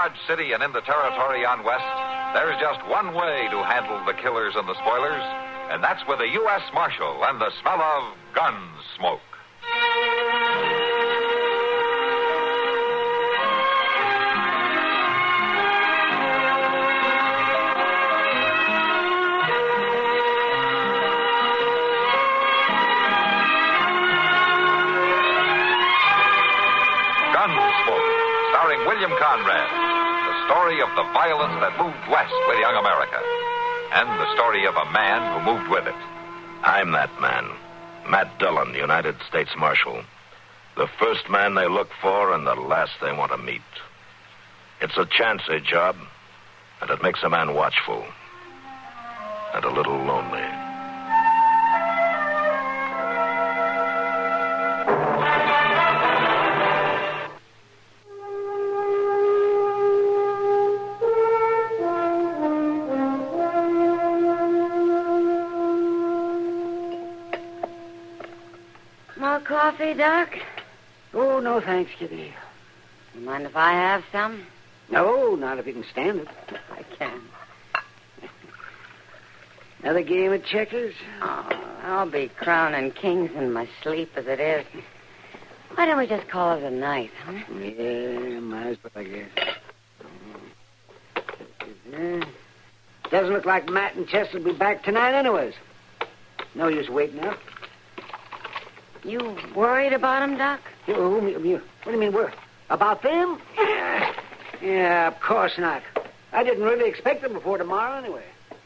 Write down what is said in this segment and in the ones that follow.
Dodge City and in the territory on west, there's just one way to handle the killers and the spoilers, and that's with a U.S. Marshal and the smell of Gunsmoke. Starring William Conrad, the story of the violence that moved west with young America, and the story of a man who moved with it. I'm that man, Matt Dillon, United States Marshal. The first man they look for and the last they want to meet. It's a chancy job, and it makes a man watchful and a little lonely. Coffee, Doc? Oh, no, thanks, Kitty. You mind if I have some? No, not if you can stand it. I can. Another game of checkers? Oh, I'll be crowning kings in my sleep as it is. Why don't we just call it a night, huh? Yeah, might as well, I guess. Doesn't look like Matt and Chester will be back tonight anyways. No use waiting up. You worried about him, Doc? What do you mean, worried? About them? Yeah, of course not. I didn't really expect them before tomorrow anyway.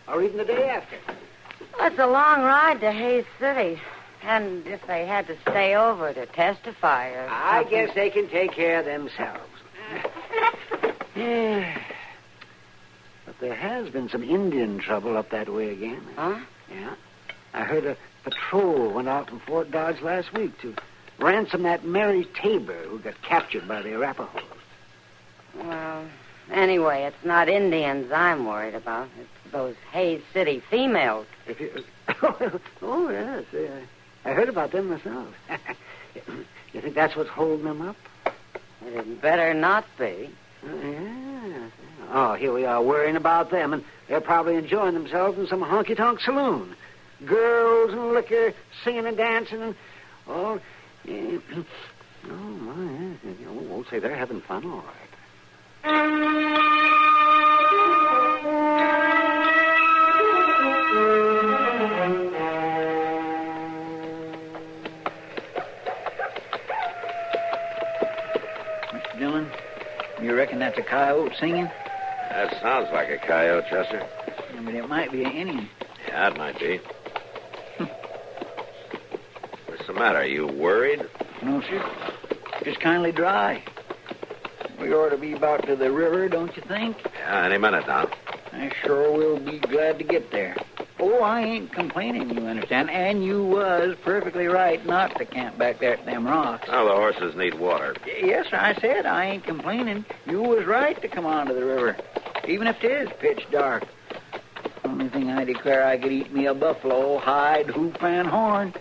Or even the day after. Well, it's a long ride to Hayes City. And if they had to stay over to testify or I something... guess they can take care of themselves. Yeah. But there has been some Indian trouble up that way again. Huh? Yeah. I heard a patrol went out from Fort Dodge last week to ransom that Mary Tabor who got captured by the Arapahoes. Well, anyway, it's not Indians I'm worried about. It's those Hayes City females. Oh, yes. I heard about them myself. You think that's what's holding them up? It had better not be. Yeah. Oh, here we are worrying about them, and they're probably enjoying themselves in some honky-tonk saloon. Girls and liquor, singing and dancing, and oh, yeah. Oh my! We'll say they're having fun, all right. Mr. Dillon, you reckon that's a coyote singing? That sounds like a coyote, Chester. Yeah, but it might be an Indian. Yeah, it might be. What's the matter? Are you worried? No, sir. Just kindly dry. We ought to be about to the river, don't you think? Yeah, any minute now. I sure will be glad to get there. Oh, I ain't complaining, you understand. And you was perfectly right not to camp back there at them rocks. Well, the horses need water. Yes, sir, I said I ain't complaining. You was right to come on to the river, even if it is pitch dark. Only thing I declare I could eat me a buffalo, hide, hoof, and horn.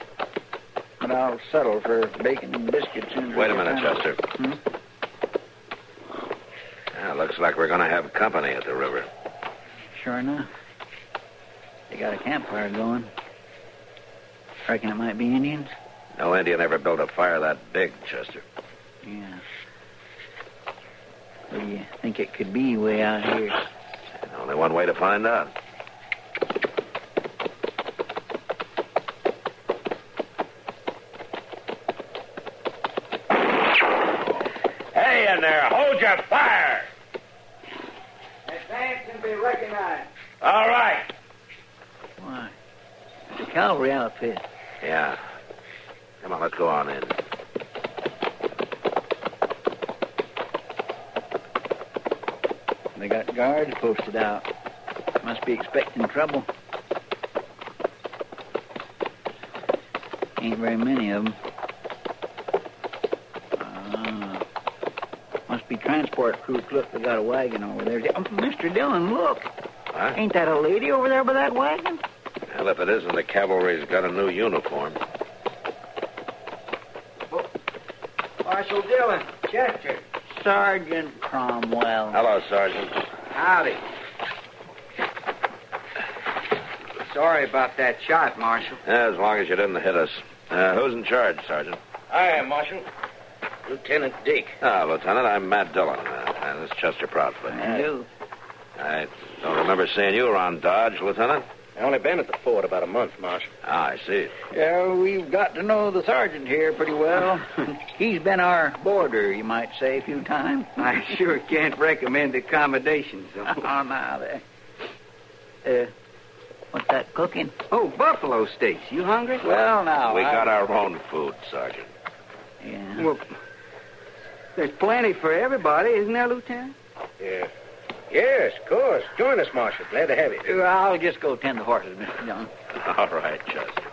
But I'll settle for bacon and biscuits soon. Wait a minute, Chester. Yeah, looks like we're going to have company at the river. Sure enough. They got a campfire going. Reckon it might be Indians? No Indian ever built a fire that big, Chester. Yeah. What do you think it could be way out here? Only one way to find out. Hey in there, hold your fire! Advance and be recognized. All right. Why? It's a cavalry outfit. Yeah. Come on, let's go on in. They got guards posted out. Must be expecting trouble. Ain't very many of them. Must be transport crews. Look, they got a wagon over there. Mr. Dillon, look. Huh? Ain't that a lady over there by that wagon? Well, if it isn't, the cavalry's got a new uniform. Marshal Dillon, Chester. Sergeant Cromwell. Hello, Sergeant. Howdy. Sorry about that shot, Marshal. Yeah, as long as you didn't hit us. Who's in charge, Sergeant? I am, Marshal. Lieutenant Deke. Lieutenant, I'm Matt Dillon. And this is Chester Proudfoot. You. I don't remember seeing you around Dodge, Lieutenant. I only been at the fort about a month, Marshal. I see. Yeah, we've got to know the sergeant here pretty well. He's been our boarder, you might say, a few times. I sure can't recommend accommodations, though. Oh, now there. What's that cooking? Oh, buffalo steaks. You hungry? Well, now. We got our own food, Sergeant. Yeah. Well, there's plenty for everybody, isn't there, Lieutenant? Yeah. Yes, of course. Join us, Marshal. Glad to have you. I'll just go tend the horses, Mr. Young. All right, Chester.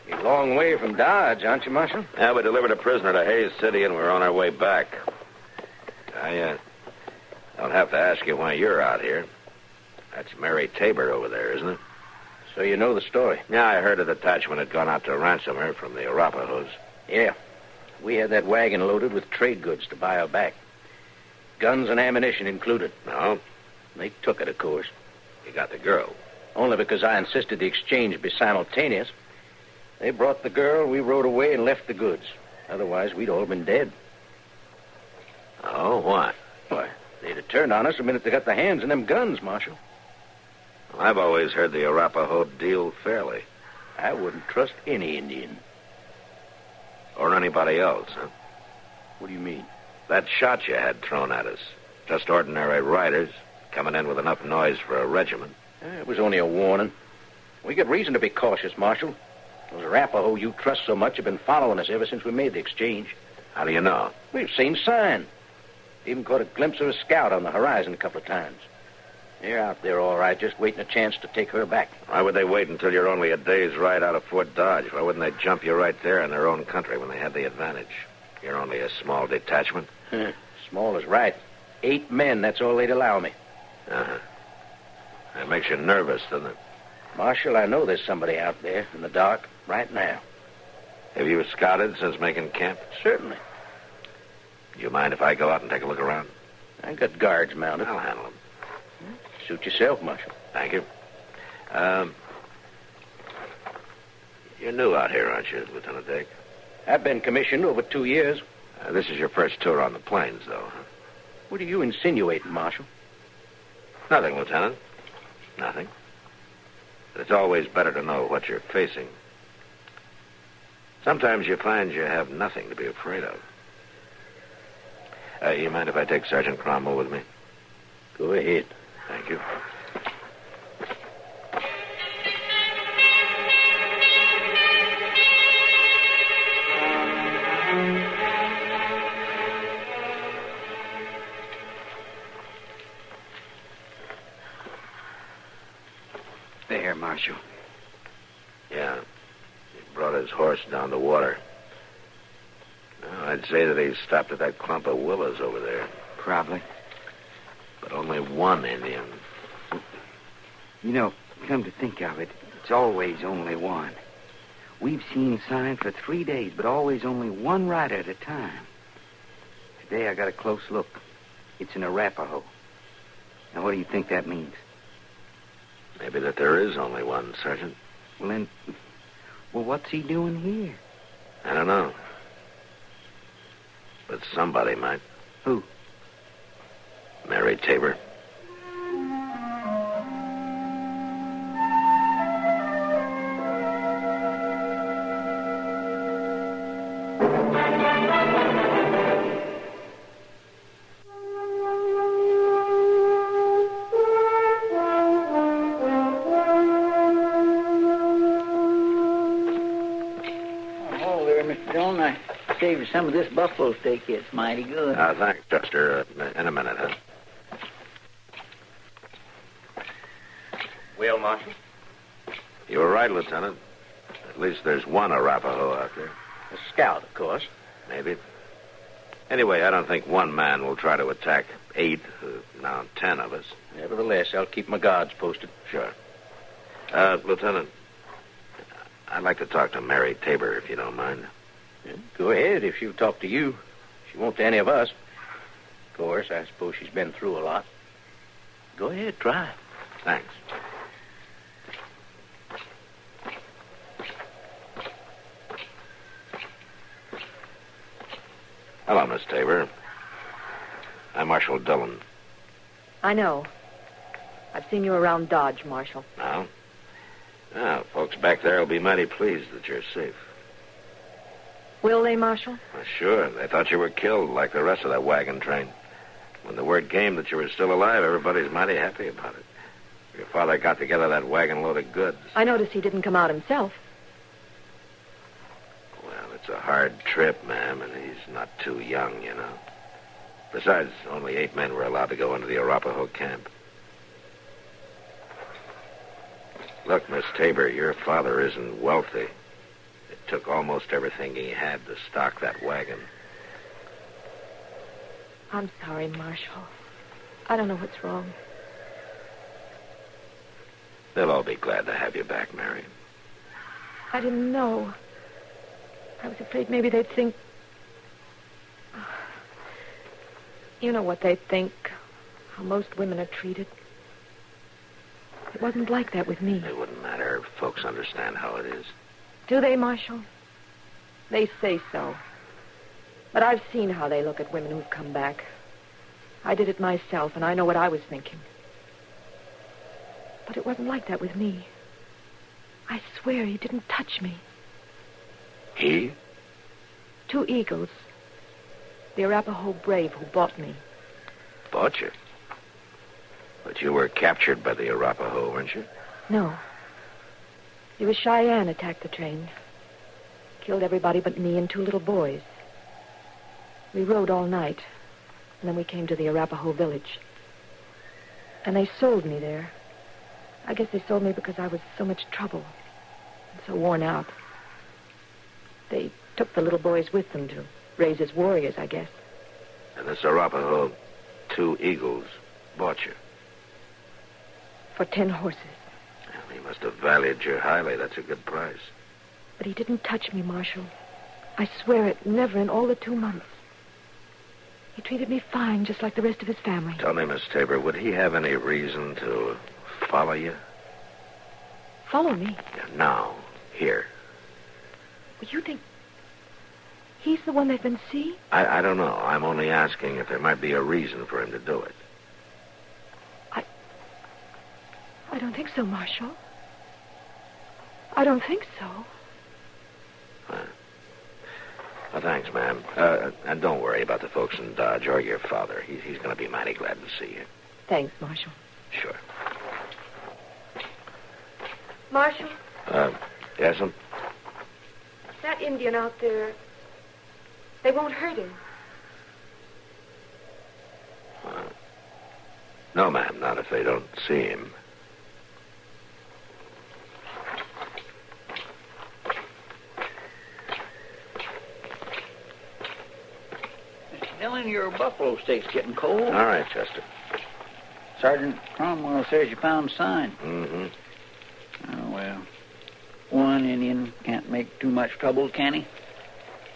You're a long way from Dodge, aren't you, Marshal? Yeah, we delivered a prisoner to Hayes City, and we're on our way back. I don't have to ask you why you're out here. That's Mary Tabor over there, isn't it? So you know the story. Yeah, I heard a detachment had gone out to ransom her from the Arapahoes. Yeah. We had that wagon loaded with trade goods to buy her back. Guns and ammunition included. No? They took it, of course. You got the girl. Only because I insisted the exchange be simultaneous. They brought the girl, we rode away and left the goods. Otherwise, we'd all been dead. Oh, why? Why, they'd have turned on us the minute they got their hands on them guns, Marshal. Well, I've always heard the Arapaho deal fairly. I wouldn't trust any Indian. Or anybody else, huh? What do you mean? That shot you had thrown at us. Just ordinary riders, coming in with enough noise for a regiment. It was only a warning. We got reason to be cautious, Marshal. Those Arapaho you trust so much have been following us ever since we made the exchange. How do you know? We've seen sign. Even caught a glimpse of a scout on the horizon a couple of times. They're out there all right, just waiting a chance to take her back. Why would they wait until you're only a day's ride out of Fort Dodge? Why wouldn't they jump you right there in their own country when they had the advantage? You're only a small detachment. Small is right. 8 men, that's all they'd allow me. Uh-huh. That makes you nervous, doesn't it? Marshal, I know there's somebody out there in the dark right now. Have you scouted since making camp? Certainly. Do you mind if I go out and take a look around? I got guards mounted. I'll handle them. Suit yourself, Marshal. Thank you. You're new out here, aren't you, Lieutenant Dake? I've been commissioned over 2 years. This is your first tour on the plains, though, huh? What are you insinuating, Marshal? Nothing, Lieutenant. Nothing. But it's always better to know what you're facing. Sometimes you find you have nothing to be afraid of. You mind if I take Sergeant Cromwell with me? Go ahead. Thank you. There, Marshal. Yeah. He brought his horse down the water. Well, I'd say that he stopped at that clump of willows over there. Probably. But only one Indian. You know, come to think of it, it's always only one. We've seen sign for 3 days, but always only one rider at a time. Today I got a close look. It's an Arapaho. Now, what do you think that means? Maybe that there is only one, Sergeant. Well, what's he doing here? I don't know. But somebody might. Who? Mary Tabor. Saved some of this buffalo steak. It's mighty good. Thanks, Chester. In a minute, huh? Well, Marshal? You were right, Lieutenant. At least there's one Arapaho out there. A scout, of course. Maybe. Anyway, I don't think one man will try to attack 8, now 10 of us. Nevertheless, I'll keep my guards posted. Sure. Lieutenant, I'd like to talk to Mary Tabor, if you don't mind. Yeah, go ahead, if she'll talk to you. She won't to any of us. Of course, I suppose she's been through a lot. Go ahead, try. Thanks. Hello, Miss Tabor. I'm Marshal Dillon. I know. I've seen you around Dodge, Marshal. Now? Now, folks back there will be mighty pleased that you're safe. Will they, Marshal? Well, sure. They thought you were killed like the rest of that wagon train. When the word came that you were still alive, everybody's mighty happy about it. Your father got together that wagon load of goods. I noticed he didn't come out himself. Well, it's a hard trip, ma'am, and he's not too young, you know. Besides, only 8 men were allowed to go into the Arapaho camp. Look, Miss Tabor, your father isn't wealthy. It took almost everything he had to stock that wagon. I'm sorry, Marshal. I don't know what's wrong. They'll all be glad to have you back, Mary. I didn't know. I was afraid maybe they'd think... You know what they'd think. How most women are treated. It wasn't like that with me. It wouldn't matter if folks understand how it is. Do they, Marshal? They say so. But I've seen how they look at women who've come back. I did it myself, and I know what I was thinking. But it wasn't like that with me. I swear he didn't touch me. He? 2 eagles. The Arapaho brave who bought me. Bought you? But you were captured by the Arapaho, weren't you? No. It was Cheyenne attacked the train. Killed everybody but me and 2 little boys. We rode all night, and then we came to the Arapaho village. And they sold me there. I guess they sold me because I was so much trouble and so worn out. They took the little boys with them to raise as warriors, I guess. And this Arapaho, 2 eagles, bought you. For 10 horses. Well, he must have valued you highly. That's a good price. But he didn't touch me, Marshal. I swear it, never in all the 2 months. He treated me fine, just like the rest of his family. Tell me, Miss Tabor, would he have any reason to follow you? Follow me? Yeah, now, here. Well, you think he's the one they've been seeing? I don't know. I'm only asking if there might be a reason for him to do it. I don't think so, Marshal. I don't think so. Well, thanks, ma'am. And don't worry about the folks in Dodge or your father. He's going to be mighty glad to see you. Thanks, Marshal. Sure. Marshal? Yes'm? That Indian out there, they won't hurt him. No, ma'am, not if they don't see him. Dillon, your buffalo steak's getting cold. All right, Chester. Sergeant Cromwell says you found sign. Mm-hmm. Oh, well. One Indian can't make too much trouble, can he?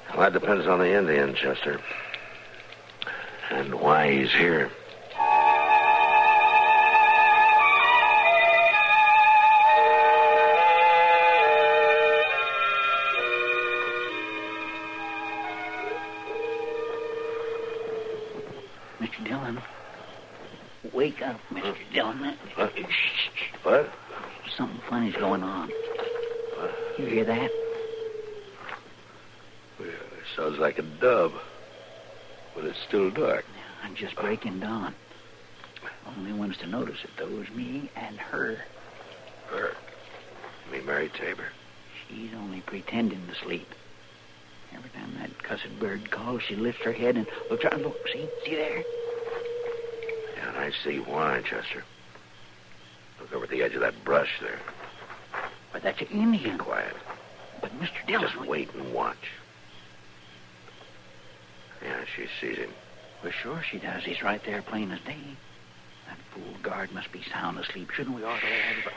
Well, that depends on the Indian, Chester. And why he's here. Mr. Dillon. Wake up, Mr. Dillon. What? Something funny's going on. You hear that? Well, it sounds like a dove. But it's still dark. I'm just breaking dawn. Only ones to notice it, though, is me and her. Her? You mean Mary Tabor? She's only pretending to sleep. Every time that cussed bird calls, she lifts her head and looks out. Look, see there? Yeah, and I see why, Chester. Look over the edge of that brush there. But that's an Indian. Be quiet. But Mr. Dillon... Just wait and watch. Yeah, she sees him. Well, sure she does. He's right there plain as day. That fool guard must be sound asleep. Shouldn't we ought to have...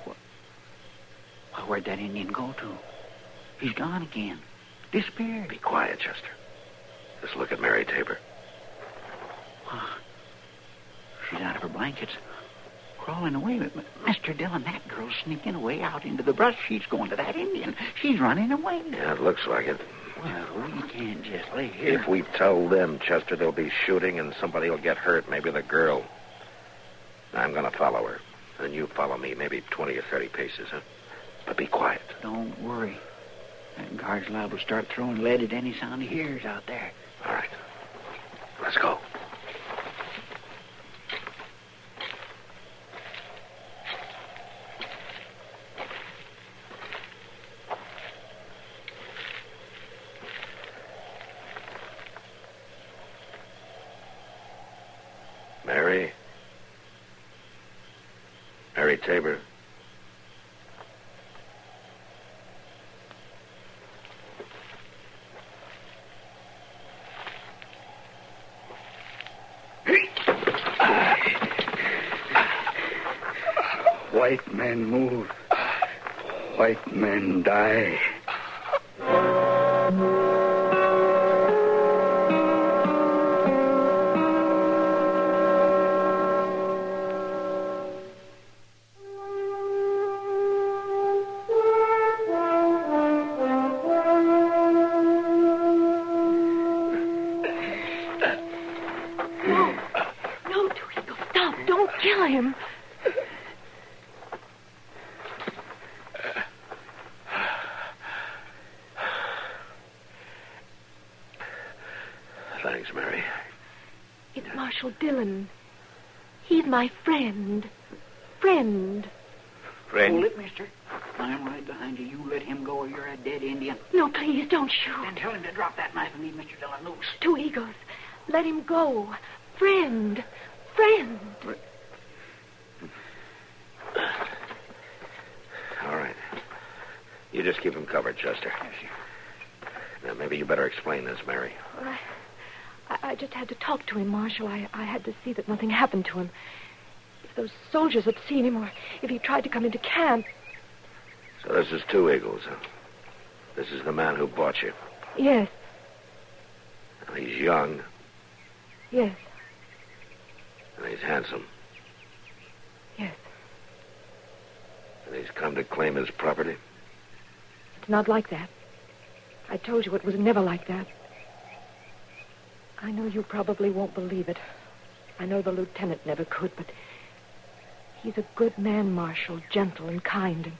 Well, where'd that Indian go to? He's gone again. Disappeared. Be quiet, Chester. Just look at Mary Tabor. She's out of her blankets. Crawling away. Mr. Dillon, that girl's sneaking away out into the brush. She's going to that Indian. She's running away. Yeah, it looks like it. Well, we can't just lay here. If we tell them, Chester, there'll be shooting and somebody will get hurt, maybe the girl. I'm going to follow her. And you follow me, maybe 20 or 30 paces, huh? But be quiet. Don't worry. That guard's liable to start throwing lead at any sound he hears out there. All right. Let's go. Mary Tabor. White men move. White men die. Thanks, Mary. It's Marshal Dillon. He's my friend. Friend. Hold it, mister. I'm right behind you. You let him go or you're a dead Indian. No, please, don't shoot. Then tell him to drop that knife and leave Mr. Dillon loose. Two eagles. Let him go. Friend. Friend. All right. You just keep him covered, Chester. Yes, sir. Now, maybe you better explain this, Mary. Well, I just had to talk to him, Marshal. I had to see that nothing happened to him. If those soldiers had seen him, or if he tried to come into camp. So this is Two Eagles, huh? This is the man who bought you. Yes. Now, he's young, Yes. and he's handsome, Yes. and he's come to claim his property. It's not like that. I told you it was never like that. I know you probably won't believe it. I know the lieutenant never could, but he's a good man, Marshal, gentle and kind and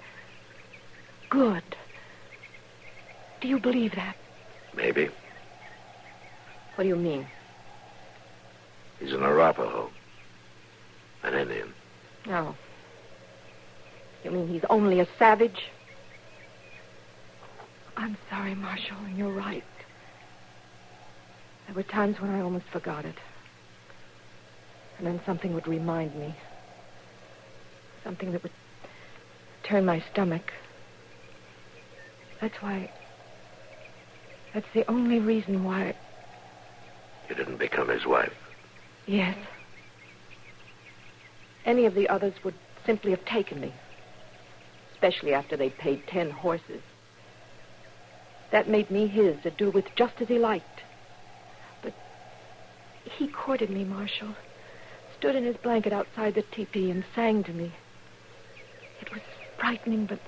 good. Do you believe that? Maybe. What do you mean? He's an Arapaho. An Indian. No. You mean he's only a savage? I'm sorry, Marshal, and you're right. There were times when I almost forgot it. And then something would remind me. Something that would turn my stomach. That's the only reason why... You didn't become his wife. Yes. Any of the others would simply have taken me. Especially after they'd paid 10 horses. That made me his to do with just as he liked. But he courted me, Marshal. Stood in his blanket outside the teepee and sang to me. It was frightening, but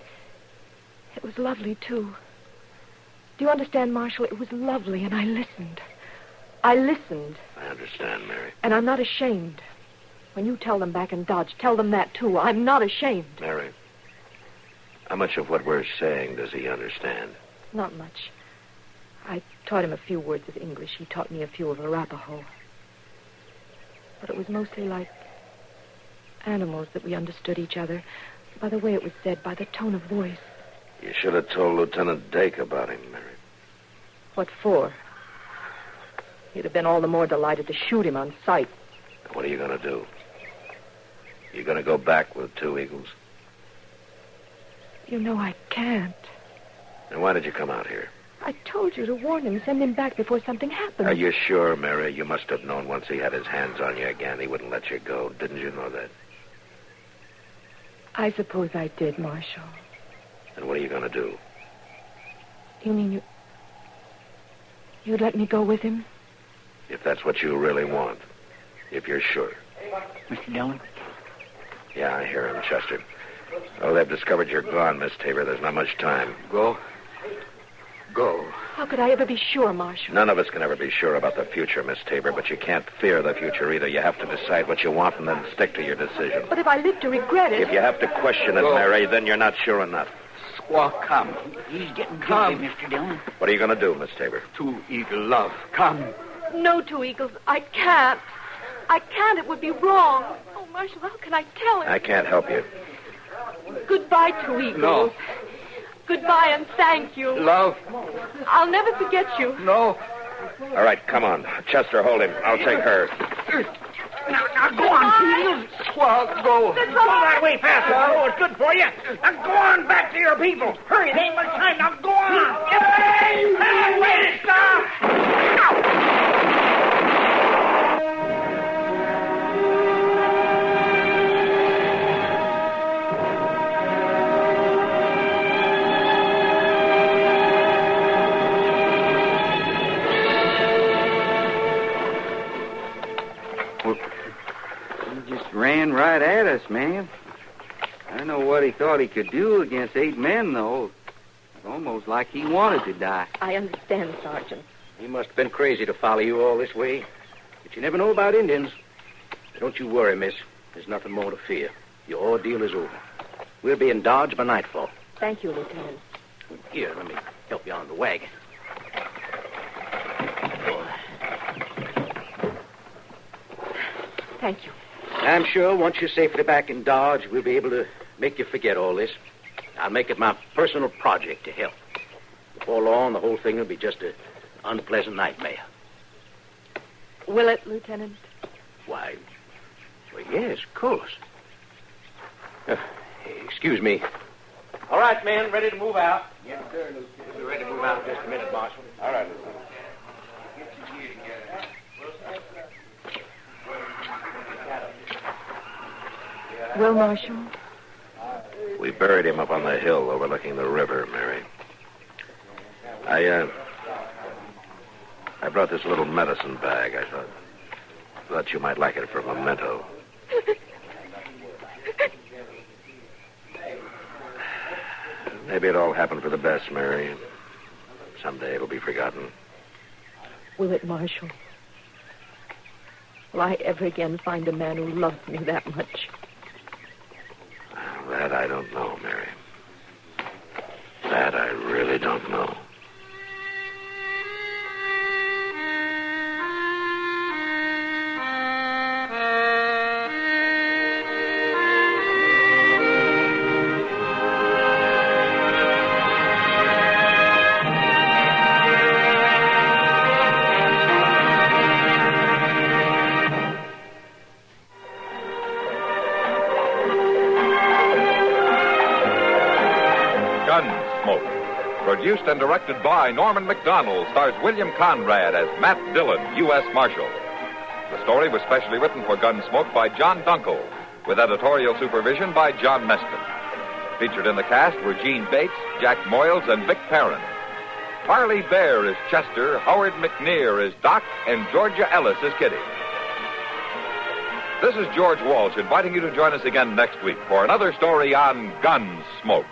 it was lovely, too. Do you understand, Marshal? It was lovely, and I listened. I listened. I understand, Mary. And I'm not ashamed. When you tell them back in Dodge, tell them that, too. I'm not ashamed. Mary, how much of what we're saying does he understand? Not much. I taught him a few words of English. He taught me a few of Arapaho. But it was mostly like animals that we understood each other, by the way it was said, by the tone of voice. You should have told Lieutenant Dake about him, Mary. What for? He'd have been all the more delighted to shoot him on sight. What are you going to do? You going to go back with Two Eagles? You know I can't. Then why did you come out here? I told you to warn him, send him back before something happened. Are you sure, Mary? You must have known once he had his hands on you again, he wouldn't let you go. Didn't you know that? I suppose I did, Marshal. And what are you going to do? You mean you'd let me go with him? If that's what you really want. If you're sure. Mr. Dillon? Yeah, I hear him, Chester. Oh, they've discovered you're gone, Miss Tabor. There's not much time. Go. How could I ever be sure, Marshal? None of us can ever be sure about the future, Miss Tabor, but you can't fear the future either. You have to decide what you want and then stick to your decision. But if I live to regret it... If you have to question it, Mary, then you're not sure enough. Squaw, come. He's getting Come. guilty, Mr. Dillon. What are you going to do, Miss Tabor? Two Eagle love. Come. No, Two Eagles, I can't. I can't. It would be wrong. Oh, Marshal, how can I tell him? I can't help you. Goodbye, Two Eagles. No. Goodbye and thank you. Love. I'll never forget you. No. All right, come on. Chester, hold him. I'll take her. Now go on, Peter. Squaw, go. Go that way faster. Oh, it's good for you. Now go on back to your people. Hurry, there ain't much time. Now go on. Hey, wait, stop. He just ran right at us, man. I know what he thought he could do against 8 men, though. It's almost like he wanted to die. I understand, Sergeant. He must have been crazy to follow you all this way. But you never know about Indians. Don't you worry, miss. There's nothing more to fear. Your ordeal is over. We'll be in Dodge by nightfall. Thank you, Lieutenant. Here, let me help you on the wagon. Thank you. I'm sure once you're safely back in Dodge, we'll be able to make you forget all this. I'll make it my personal project to help. Before long, the whole thing will be just an unpleasant nightmare. Will it, Lieutenant? Why, well, yes, of course. Excuse me. All right, men, ready to move out? Yes, sir, Lieutenant. We'll be ready to move out in just a minute, Marshal. All right, Lieutenant. Well, Marshal? We buried him up on the hill overlooking the river, Mary. I brought this little medicine bag. I thought you might like it for a memento. Maybe it all happened for the best, Mary. Someday it'll be forgotten. Will it, Marshal? Will I ever again find a man who loved me that much? That I don't know, Mary. That I really don't know. Gunsmoke, produced and directed by Norman Macdonnell, stars William Conrad as Matt Dillon, U.S. Marshal. The story was specially written for Gunsmoke by John Dunkel, with editorial supervision by John Meston. Featured in the cast were Jeanne Bates, Jack Moyles, and Vic Perrin. Parley Baer is Chester, Howard McNear is Doc, and Georgia Ellis is Kitty. This is George Walsh inviting you to join us again next week for another story on Gunsmoke.